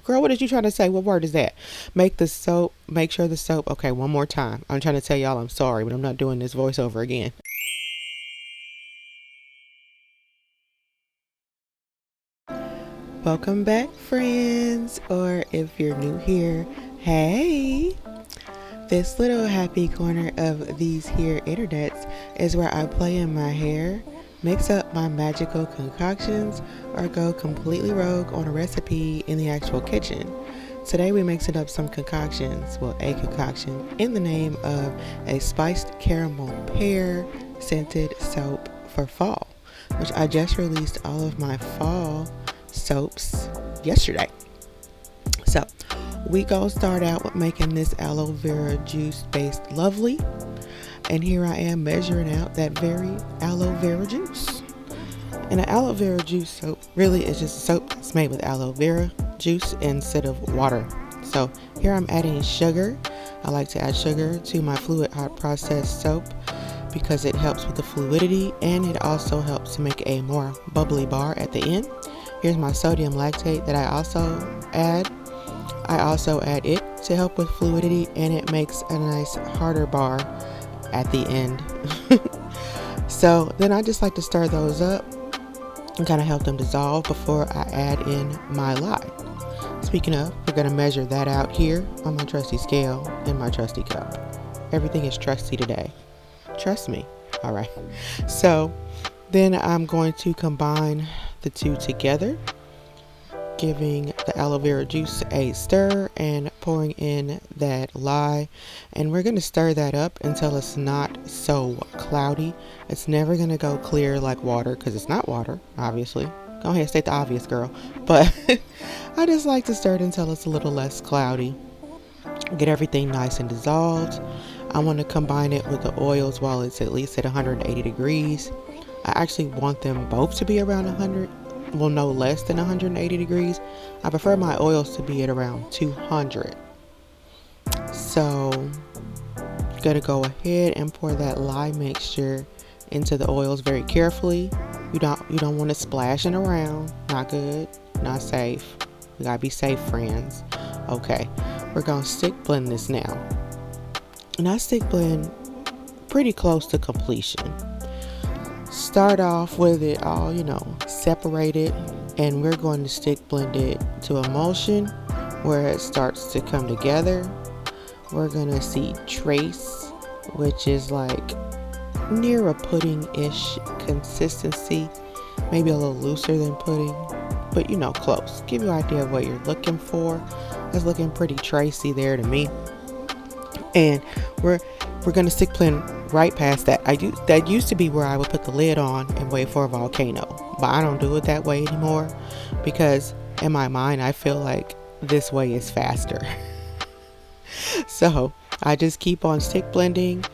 Girl, what is you trying to say? What word is that? Make sure the soap. Okay, one more time. I'm trying to tell y'all I'm sorry, but I'm not doing this voiceover again. Welcome back, friends, or if you're new here, hey. This little happy corner of these here internets is where I play in my hair, mix up my magical concoctions, or go completely rogue on a recipe in the actual kitchen. Today we mixing up some concoctions, well, a concoction in the name of a spiced caramel pear scented soap for fall, which I just released all of my fall soaps yesterday. So we gonna start out with making this aloe vera juice based lovely, and here I am measuring out that very aloe vera juice. And an aloe vera juice soap really is just a soap that's made with aloe vera juice instead of water. So here I'm adding sugar. I like to add sugar to my fluid hot processed soap because it helps with the fluidity, and it also helps to make a more bubbly bar at the end. Here's my sodium lactate that I also add. I also add it to help with fluidity, and it makes a nice harder bar at the end. So then I just like to stir those up and kind of help them dissolve before I add in my lye. Speaking of, we're going to measure that out here on my trusty scale in my trusty cup. Everything is trusty today. Trust me. All right. So then I'm going to combine the two together, giving the aloe vera juice a stir and pouring in that lye, and we're going to stir that up until it's not so cloudy. It's never going to go clear like water because it's not water, obviously. Go ahead, state the obvious, girl. But I just like to stir it until it's a little less cloudy. Get everything nice and dissolved. I want to combine it with the oils while it's at least at 180 degrees. I actually want them both to be around 100, well, no less than 180 degrees. I prefer my oils to be at around 200. So gonna go ahead and pour that lye mixture into the oils very carefully. You don't want to splashing around. Not good, not safe. We gotta be safe, friends. Okay, we're gonna stick blend this now, and I stick blend pretty close to completion. Start off with it all, separated, and we're going to stick blend it to emulsion where it starts to come together. We're gonna see trace, which is like near a pudding-ish consistency, maybe a little looser than pudding, but close. Give you an idea of what you're looking for. It's looking pretty tracey there to me. And we're gonna stick blend right past that. That used to be where I would put the lid on and wait for a volcano, but I don't do it that way anymore because in my mind I feel like this way is faster. So I just keep on stick blending,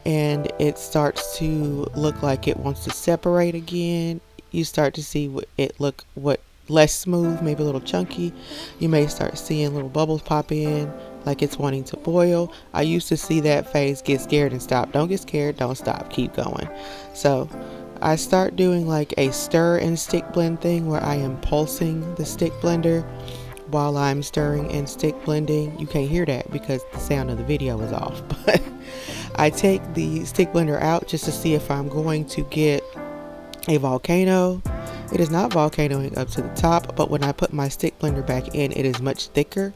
and it starts to look like it wants to separate again. You start to see what less smooth, maybe a little chunky. You may start seeing little bubbles pop in, like it's wanting to boil. I used to see that phase, get scared and stop. Don't get scared, don't stop, keep going. So I start doing like a stir and stick blend thing where I am pulsing the stick blender while I'm stirring and stick blending. You can't hear that because the sound of the video is off, but I take the stick blender out just to see if I'm going to get a volcano. It is not volcanoing up to the top, but when I put my stick blender back in, it is much thicker.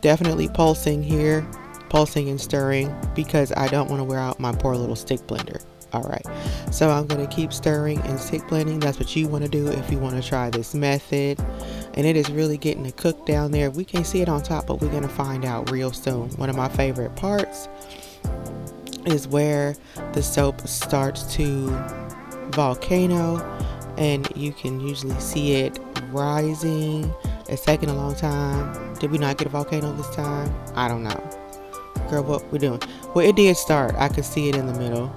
Definitely pulsing here, pulsing and stirring, because I don't want to wear out my poor little stick blender. All right, so I'm going to keep stirring and stick blending. That's what you want to do if you want to try this method. And it is really getting to cook down there. We can't see it on top, but we're going to find out real soon. One of my favorite parts is where the soap starts to volcano, and you can usually see it rising. It's taking a long time. Did we not get a volcano this time? I don't know. Girl, what we doing? Well, it did start. I could see it in the middle.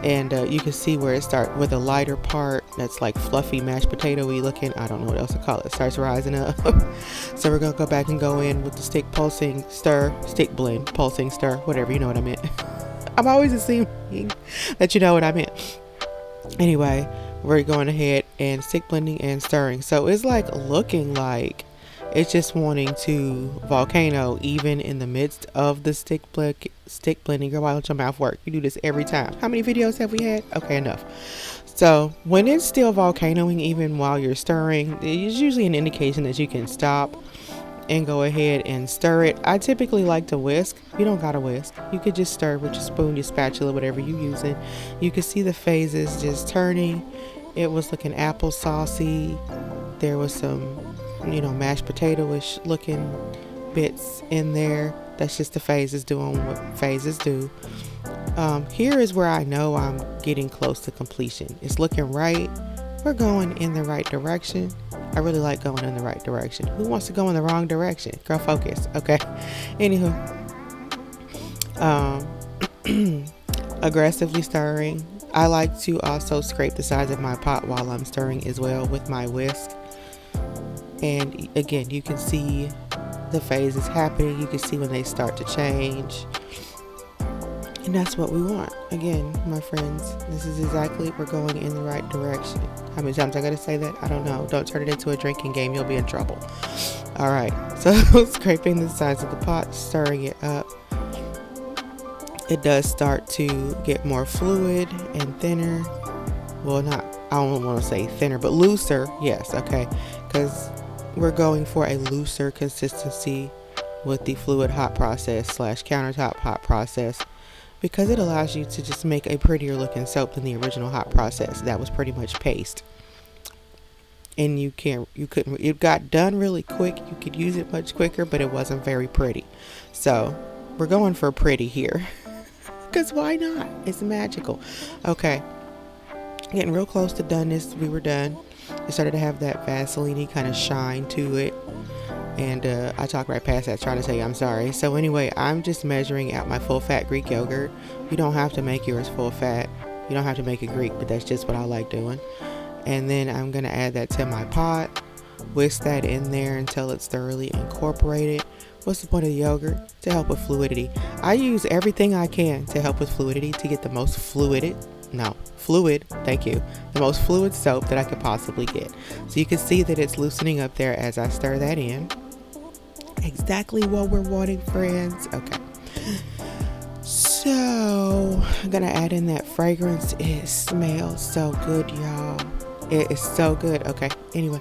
And you can see where it starts with a lighter part that's like fluffy mashed potato-y looking. I don't know what else to call it. It starts rising up. So we're going to go back and go in with the stick pulsing stir, stick blend, pulsing stir, whatever, you know what I meant. I'm always assuming that you know what I meant. Anyway, we're going ahead and stick blending and stirring. So it's like looking like It's just wanting to volcano even in the midst of the stick blending. Girl, why don't your mouth work? You do this every time. How many videos have we had? Okay, enough. So when it's still volcanoing even while you're stirring, it's usually an indication that you can stop and go ahead and stir it. I typically like to whisk. You don't gotta whisk. You could just stir with your spoon, your spatula, whatever you're using. You can see the phases just turning. It was looking apple saucy. There was some, mashed potato-ish looking bits in there. That's just the phases doing what phases do. Here is where I know I'm getting close to completion. It's looking right. We're going in the right direction. I really like going in the right direction. Who wants to go in the wrong direction? Girl, focus. Okay. Anywho, aggressively stirring. I like to also scrape the sides of my pot while I'm stirring as well with my whisk. And again, you can see the phases happening. You can see when they start to change. And that's what we want. Again, my friends, this is exactly, we're going in the right direction. How many times I gotta say that? I don't know. Don't turn it into a drinking game. You'll be in trouble. All right. So scraping the sides of the pot, stirring it up. It does start to get more fluid and thinner. Well, I don't want to say thinner, but looser. Yes. Okay. Because we're going for a looser consistency with the fluid hot process / countertop hot process, because it allows you to just make a prettier looking soap than the original hot process. That was pretty much paste. And it got done really quick. You could use it much quicker, but it wasn't very pretty. So we're going for pretty here. Because why not? It's magical. Okay. Getting real close to doneness. We were done. It started to have that Vaseline kind of shine to it. And I talked right past that trying to tell you I'm sorry. So anyway, I'm just measuring out my full fat Greek yogurt. You don't have to make yours full fat. You don't have to make it Greek, but that's just what I like doing. And then I'm going to add that to my pot. Whisk that in there until it's thoroughly incorporated. What's the point of the yogurt? To help with fluidity. I use everything I can to help with fluidity, to get the most fluid, thank you. The most fluid soap that I could possibly get. So you can see that it's loosening up there as I stir that in. Exactly what we're wanting, friends. Okay. So I'm gonna add in that fragrance. It smells so good, y'all. It is so good. Okay. Anyway,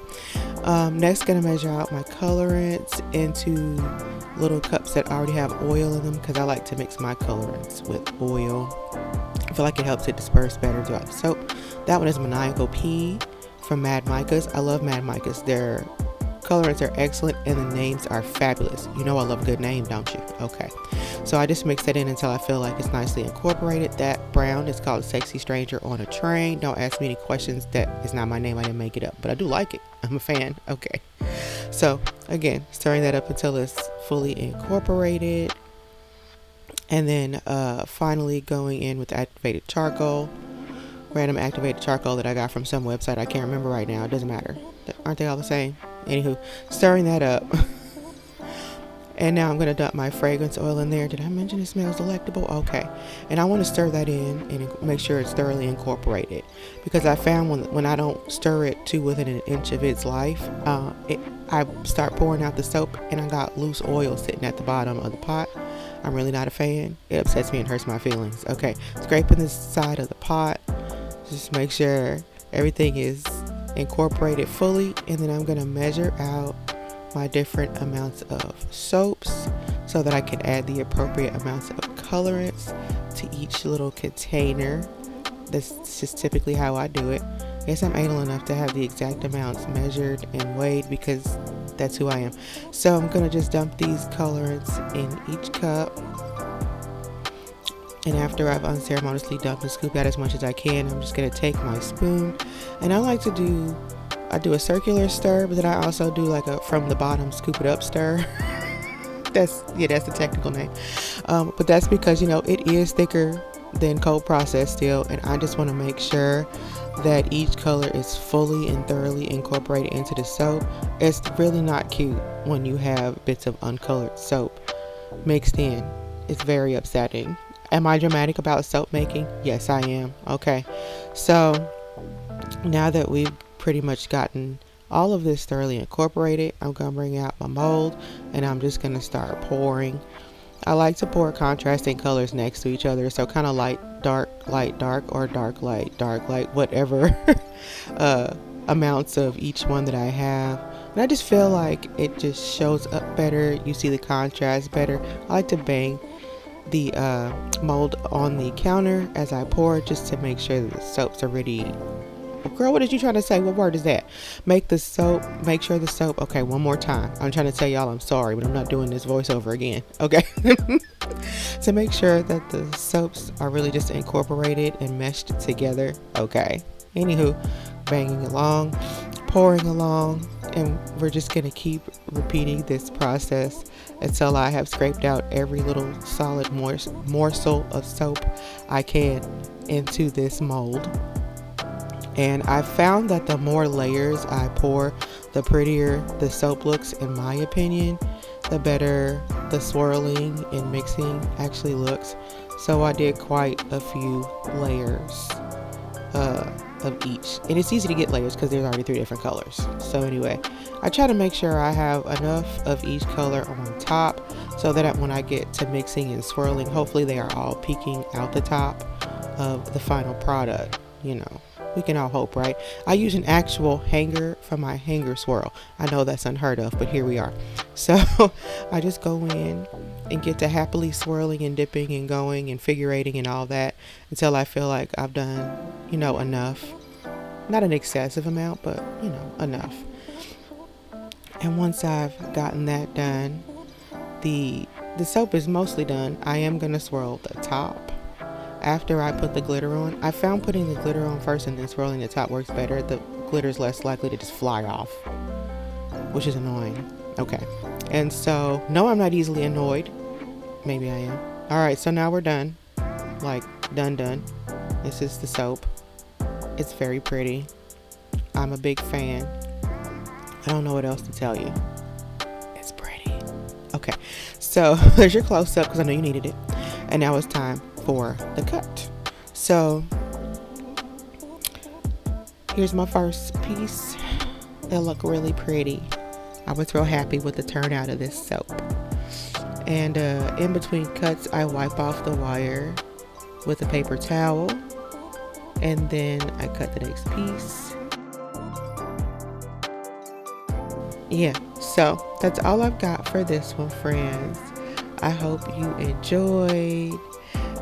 next gonna measure out my colorants into little cups that already have oil in them, because I like to mix my colorants with oil. I feel like it helps it disperse better throughout the soap. That one is Maniacal Pea from Mad Micas. I love Mad Micas. Their colorants are excellent and the names are fabulous. You know I love a good name, don't you? Okay. So I just mix that in until I feel like it's nicely incorporated. That brown is called Sexy Stranger on a Train. Don't ask me any questions. That is not my name. I didn't make it up, but I do like it. I'm a fan. Okay. So again, stirring that up until it's fully incorporated. And then finally going in with activated charcoal. Random activated charcoal that I got from some website. I can't remember right now. It doesn't matter. Aren't they all the same? Anywho, stirring that up. And now I'm going to dump my fragrance oil in there. Did I mention it smells delectable? Okay. And I want to stir that in and make sure it's thoroughly incorporated. Because I found when I don't stir it to within an inch of its life, I start pouring out the soap and I got loose oil sitting at the bottom of the pot. I'm really not a fan. It upsets me and hurts my feelings. Okay. Scraping the side of the pot. Just make sure everything is incorporated fully. And then I'm going to measure out my different amounts of soaps so that I can add the appropriate amounts of colorants to each little container. That's just typically how I do it. Yes, I'm anal enough to have the exact amounts measured and weighed because that's who I am. So I'm going to just dump these colorants in each cup. And after I've unceremoniously dumped and scooped out as much as I can, I'm just going to take my spoon. And I like to do a circular stir, but then I also do like a from the bottom scoop it up stir. That's the technical name. But that's because, it is thicker than cold process still. And I just want to make sure that each color is fully and thoroughly incorporated into the soap. It's really not cute when you have bits of uncolored soap mixed in. It's very upsetting. Am I dramatic about soap making? Yes, I am. Okay. So now that we've pretty much gotten all of this thoroughly incorporated, I'm going to bring out my mold and I'm just going to start pouring. I like to pour contrasting colors next to each other, so kind of light, dark, or dark, light, whatever amounts of each one that I have. And I just feel like it just shows up better. You see the contrast better. I like to bang the mold on the counter as I pour, just to make sure that the soaps are ready. Girl, what are you trying to say? What word is that? Make sure the soap. Okay, one more time. I'm trying to tell y'all I'm sorry, but I'm not doing this voiceover again. Okay. To make sure that the soaps are really just incorporated and meshed together. Okay. Anywho, banging along, pouring along, and we're just going to keep repeating this process until I have scraped out every little solid morsel of soap I can into this mold. And I found that the more layers I pour, the prettier the soap looks, in my opinion. The better the swirling and mixing actually looks. So I did quite a few layers of each. And it's easy to get layers because there's already 3 different colors. So anyway, I try to make sure I have enough of each color on top so that when I get to mixing and swirling, hopefully they are all peeking out the top of the final product. You know, we can all hope, right? I use an actual hanger for my hanger swirl. I know that's unheard of, but here we are. So I just go in and get to happily swirling and dipping and going and figurating and all that until I feel like I've done, enough. Not an excessive amount, but, enough. And once I've gotten that done, the soap is mostly done. I am going to swirl the top after I put the glitter on. I found putting the glitter on first and then swirling the top works better. The glitter is less likely to just fly off, which is annoying. Okay. And so, no, I'm not easily annoyed. Maybe I am. All right, so now we're done. Like, done. This is the soap. It's very pretty. I'm a big fan. I don't know what else to tell you. It's pretty. Okay, so there's your close-up because I know you needed it. And now it's time for the cut. So here's my first piece. They look really pretty. I was real happy with the turnout of this soap. And in between cuts, I wipe off the wire with a paper towel, and then I cut the next piece. Yeah, so that's all I've got for this one, friends. I hope you enjoyed.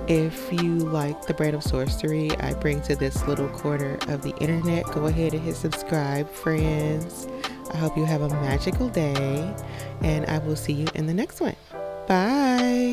If you like the brand of sorcery I bring to this little corner of the internet, go ahead and hit subscribe, friends. I hope you have a magical day, and I will see you in the next one. Bye.